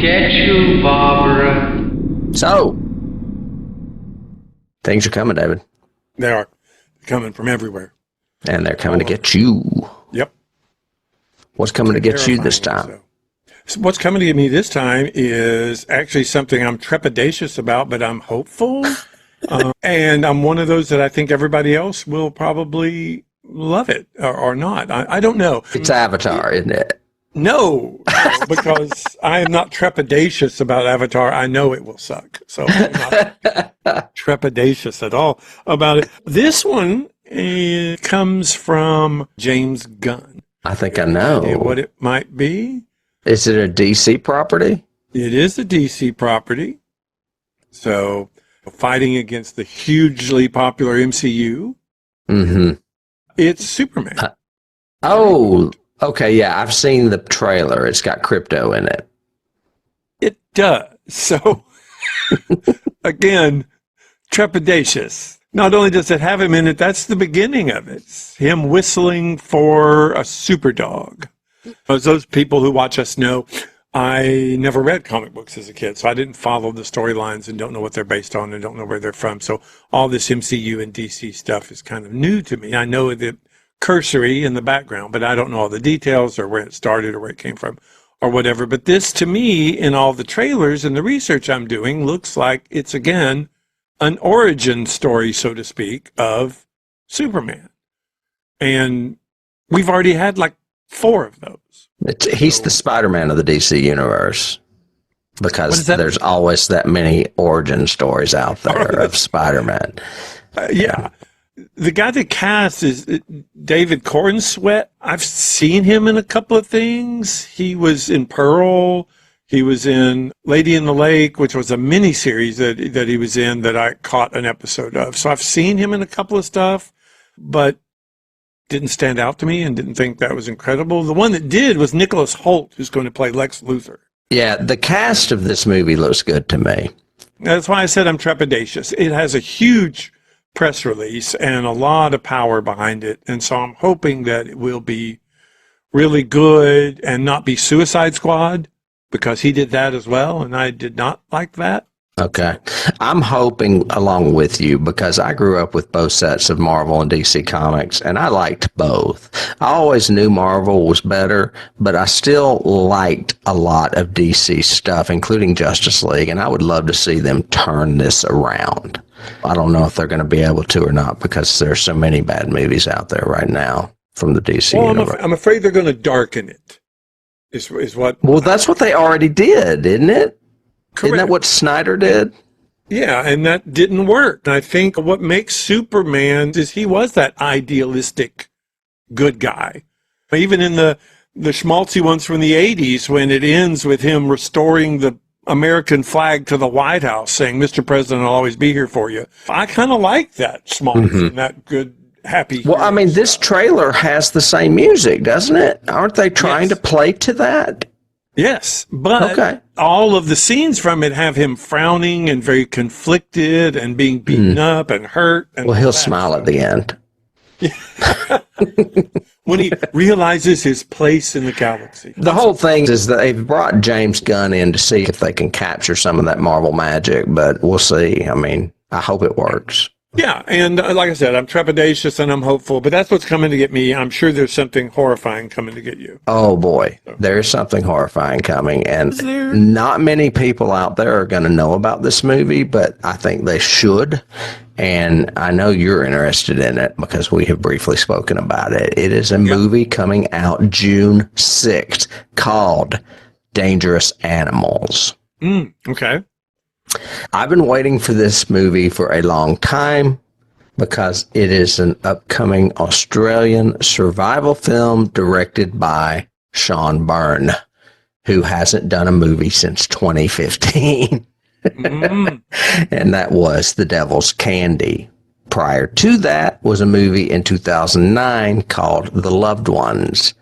get you, Barbara. So, things are coming, David. They are coming from everywhere. And they're coming to get you. Yep. What's coming to get you this time? So what's coming to get me this time is actually something I'm trepidatious about, but I'm hopeful. And I'm one of those that I think everybody else will probably love it or not. I don't know. It's Avatar, isn't it? No, because I am not trepidatious about Avatar. I know it will suck. So I'm not trepidatious at all about it. This one comes from James Gunn. I think I know. What it might be? Is it a DC property? It is a DC property. So fighting against the hugely popular MCU. Mm-hmm. It's Superman. Oh, okay. Yeah, I've seen the trailer. It's got crypto in it. It does. So, again, trepidatious. Not only does it have him in it, that's the beginning of it. Him whistling for a super dog. As those people who watch us know, I never read comic books as a kid, so I didn't follow the storylines and don't know what they're based on and don't know where they're from. So all this MCU and DC stuff is kind of new to me. I know the cursory in the background, but I don't know all the details or where it started or where it came from or whatever. But this, to me, in all the trailers and the research I'm doing, looks like it's, again, an origin story, so to speak, of Superman. And we've already had like 4 of those. He's the Spider-Man of the DC universe because there's always that many origin stories out there of Spider-Man. Yeah. The guy that casts is David Cornsweet. I've seen him in a couple of things. He was in Pearl. He was in Lady in the Lake, which was a miniseries that he was in that I caught an episode of. So I've seen him in a couple of stuff, but didn't stand out to me and didn't think that was incredible. The one that did was Nicholas Hoult, who's going to play Lex Luthor. Yeah, the cast of this movie looks good to me. That's why I said I'm trepidatious. It has a huge press release and a lot of power behind it. And so I'm hoping that it will be really good and not be Suicide Squad, because he did that as well, and I did not like that. Okay. I'm hoping along with you because I grew up with both sets of Marvel and DC comics, and I liked both. I always knew Marvel was better, but I still liked a lot of DC stuff, including Justice League, and I would love to see them turn this around. I don't know if they're going to be able to or not because there's so many bad movies out there right now from the DC universe. I'm afraid they're going to darken it, is what... Well, that's what they already did, isn't it? Correct. Isn't that what Snyder did? Yeah, and that didn't work. And I think what makes Superman is he was that idealistic good guy. Even in the schmaltzy ones from the 80s, when it ends with him restoring the American flag to the White House, saying, "Mr. President, I'll always be here for you." I kind of like that schmaltz and that good, happy... Well, I mean, this trailer has the same music, doesn't it? Aren't they trying to play to that? Yes, but all of the scenes from it have him frowning and very conflicted and being beaten up and hurt. And well, he'll smile at the end. When he realizes his place in the galaxy. The whole thing is that they've brought James Gunn in to see if they can capture some of that Marvel magic, but we'll see. I mean, I hope it works. Yeah, and like I said, I'm trepidatious and I'm hopeful, but that's what's coming to get me. I'm sure there's something horrifying coming to get you. Oh, boy. There's something horrifying coming, and not many people out there are going to know about this movie, but I think they should, and I know you're interested in it because we have briefly spoken about it. It is a movie coming out June 6th called Dangerous Animals. Okay. I've been waiting for this movie for a long time because it is an upcoming Australian survival film directed by Sean Byrne, who hasn't done a movie since 2015. And that was The Devil's Candy. Prior to that was a movie in 2009 called The Loved Ones.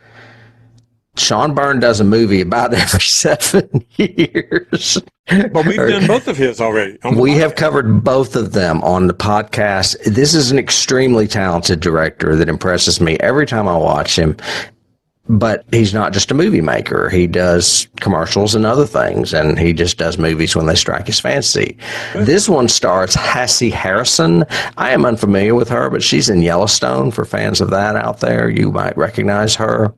Sean Byrne does a movie about every 7 years. But we've done both of his already. We have covered both of them on the podcast. This is an extremely talented director that impresses me every time I watch him. But he's not just a movie maker. He does commercials and other things, and he just does movies when they strike his fancy. This one stars Hassie Harrison. I am unfamiliar with her, but she's in Yellowstone. For fans of that out there, you might recognize her.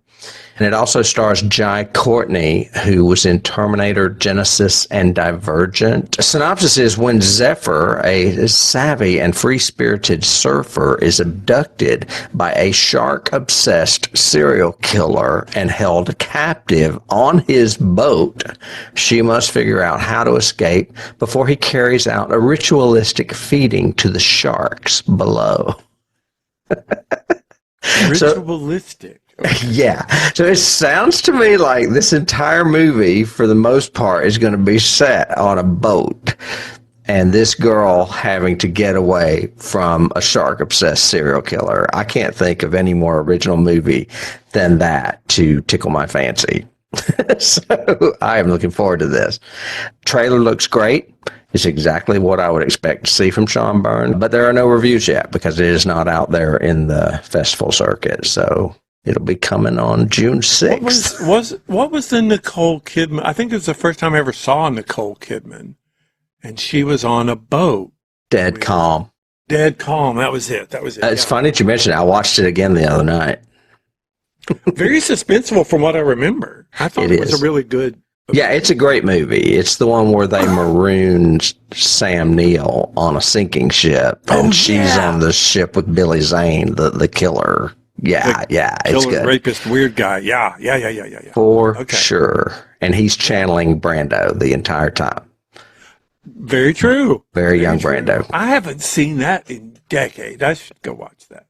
And it also stars Jai Courtney, who was in Terminator, Genesis, and Divergent. A synopsis is when Zephyr, a savvy and free-spirited surfer, is abducted by a shark-obsessed serial killer and held captive on his boat, she must figure out how to escape before he carries out a ritualistic feeding to the sharks below. Ritualistic. Yeah. So it sounds to me like this entire movie, for the most part, is going to be set on a boat and this girl having to get away from a shark-obsessed serial killer. I can't think of any more original movie than that to tickle my fancy. So I am looking forward to this. Trailer looks great. It's exactly what I would expect to see from Sean Byrne, but there are no reviews yet because it is not out there in the festival circuit. So it'll be coming on June 6th. What was the Nicole Kidman? I think it was the first time I ever saw Nicole Kidman, and she was on a boat. Dead Calm. Dead Calm. That was it. It's funny that you mentioned it. I watched it again the other night. Very suspenseful from what I remember. I thought it was a really good. Yeah, it's a great movie. It's the one where they marooned Sam Neill on a sinking ship, and she's on the ship with Billy Zane, the killer. Yeah, it's Killer, good. rapist, weird guy. Yeah. For sure. And he's channeling Brando the entire time. Very true. Very young Brando. I haven't seen that in decades. I should go watch that.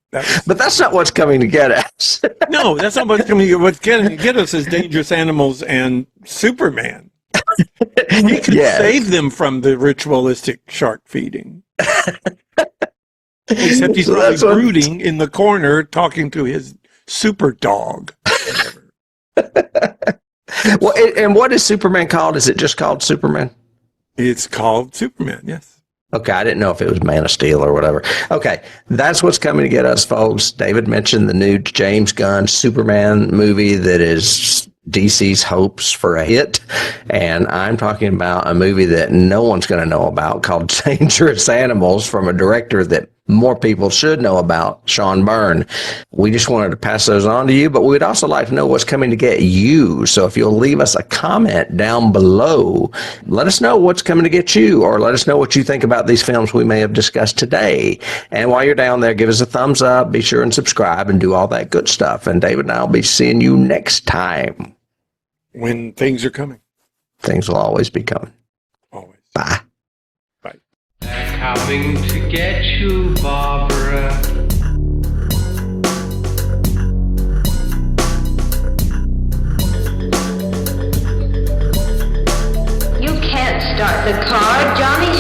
But that's not what's coming to get us. No, that's not what's coming to get. What's getting to get us is Dangerous Animals and Superman. He could save them from the ritualistic shark feeding. Except he's probably brooding in the corner talking to his super dog. Well, and what is Superman called? Is it just called Superman? It's called Superman, yes. Okay, I didn't know if it was Man of Steel or whatever. Okay, that's what's coming to get us, folks. David mentioned the new James Gunn Superman movie that is DC's hopes for a hit, and I'm talking about a movie that no one's going to know about called Dangerous Animals from a director that more people should know about, Sean Byrne. We just wanted to pass those on to you, but we'd also like to know what's coming to get you. So if you'll leave us a comment down below, let us know what's coming to get you, or let us know what you think about these films we may have discussed today. And while you're down there, give us a thumbs up, be sure and subscribe and do all that good stuff. And David and I will be seeing you next time. When things are coming. Things will always be coming. Always. Bye. Bye. They're coming to get you, Barbara. You can't start the car, Johnny.